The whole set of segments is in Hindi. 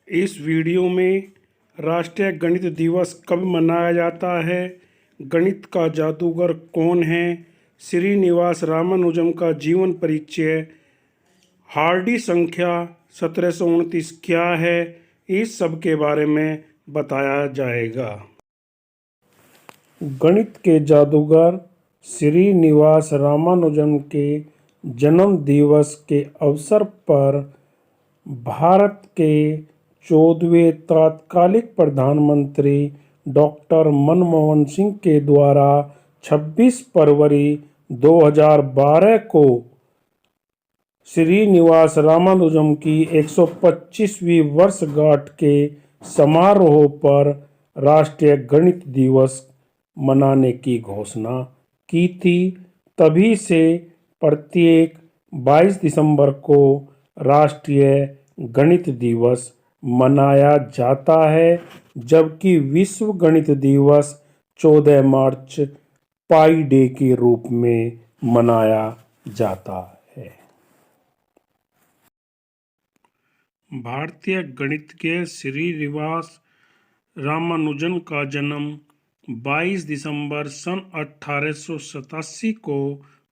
इस वीडियो में राष्ट्रीय गणित दिवस कब मनाया जाता है, गणित का जादूगर कौन है, श्रीनिवास रामानुजम का जीवन परिचय, हार्डी संख्या 1729 क्या है, इस सब के बारे में बताया जाएगा। गणित के जादूगर श्रीनिवास रामानुजम के जन्म दिवस के अवसर पर भारत के 14वें तत्कालीन प्रधानमंत्री डॉक्टर मनमोहन सिंह के द्वारा 26 फरवरी 2012 को श्रीनिवास रामानुजम की 125वीं वर्षगांठ के समारोह पर राष्ट्रीय गणित दिवस मनाने की घोषणा की थी। तभी से प्रत्येक 22 दिसंबर को राष्ट्रीय गणित दिवस मनाया जाता है, जबकि विश्व गणित दिवस 14 मार्च पाई डे के रूप में मनाया जाता है। भारतीय गणितज्ञ श्रीनिवास रामानुजन का जन्म 22 दिसंबर सन 1887 को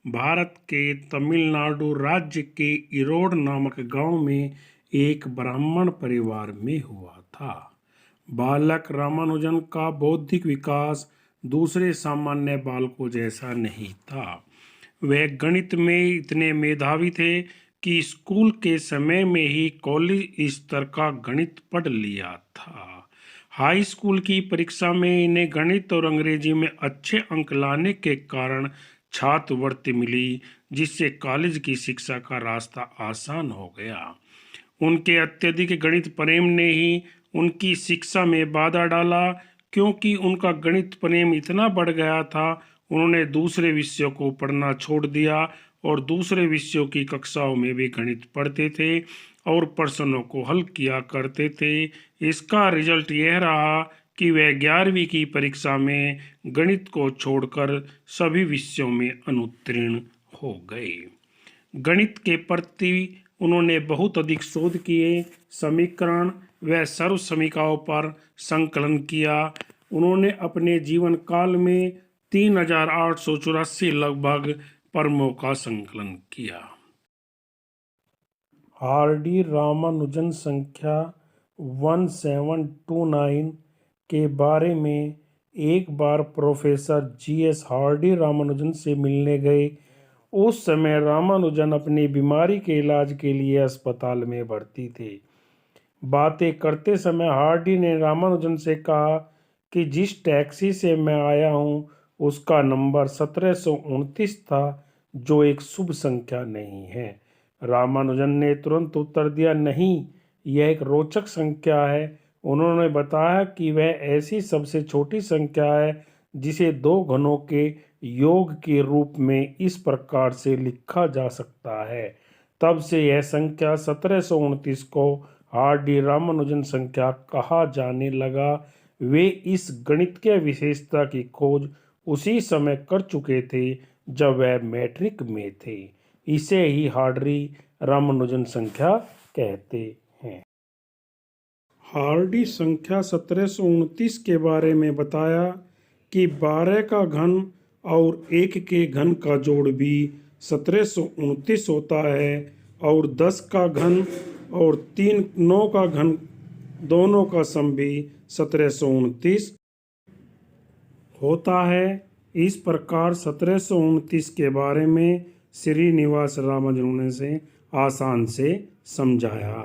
भारत के तमिलनाडु राज्य के ईरोड नामक गांव में एक ब्राह्मण परिवार में हुआ था। बालक रामानुजन का बौद्धिक विकास दूसरे सामान्य बालकों जैसा नहीं था। वह गणित में इतने मेधावी थे कि स्कूल के समय में ही कॉलेज स्तर का गणित पढ़ लिया था। हाई स्कूल की परीक्षा में इन्हें गणित और अंग्रेजी में अच्छे अंक लाने के कारण छात्रवृत्ति मिली, जिससे कॉलेज की शिक्षा का रास्ता आसान हो गया। उनके अत्यधिक गणित प्रेम ने ही उनकी शिक्षा में बाधा डाला, क्योंकि उनका गणित प्रेम इतना बढ़ गया था, उन्होंने दूसरे विषयों को पढ़ना छोड़ दिया और दूसरे विषयों की कक्षाओं में भी गणित पढ़ते थे और प्रश्नों को हल किया करते थे। इसका रिजल्ट यह रहा कि वह 11वीं की परीक्षा में गणित को छोड़कर सभी विषयों में अनुत्तीर्ण हो गए। गणित के प्रति उन्होंने बहुत अधिक शोध किए, समीकरण व सर्व समीकरणों पर संकलन किया। उन्होंने अपने जीवन काल में 3884 लगभग प्रमेयों का संकलन किया। हार्डी रामानुजन संख्या 1729 के बारे में एक बार प्रोफेसर जीएस हार्डी रामानुजन से मिलने गए। उस समय रामानुजन अपनी बीमारी के इलाज के लिए अस्पताल में भर्ती थे। बातें करते समय हार्डी ने रामानुजन से कहा कि जिस टैक्सी से मैं आया हूँ उसका नंबर 1729 था, जो एक शुभ संख्या नहीं है। रामानुजन ने तुरंत उत्तर दिया, नहीं, यह एक रोचक संख्या है। उन्होंने बताया कि वह ऐसी सबसे छोटी संख्या है जिसे दो घनों के योग के रूप में इस प्रकार से लिखा जा सकता है। तब से यह संख्या 1729 को हार्डी रामानुजन संख्या कहा जाने लगा। वे इस गणितीय विशेषता की खोज उसी समय कर चुके थे जब वह मैट्रिक में थे। इसे ही हार्डी रामानुजन संख्या कहते हैं। हार्डी संख्या 1729 के बारे में बताया कि 12 का घन और 1 के घन का जोड़ भी 1729 होता है और 10 का घन और 9 का घन दोनों का सम भी 1729 होता है। इस प्रकार 1729 के बारे में श्रीनिवास रामानुजन ने आसान से समझाया।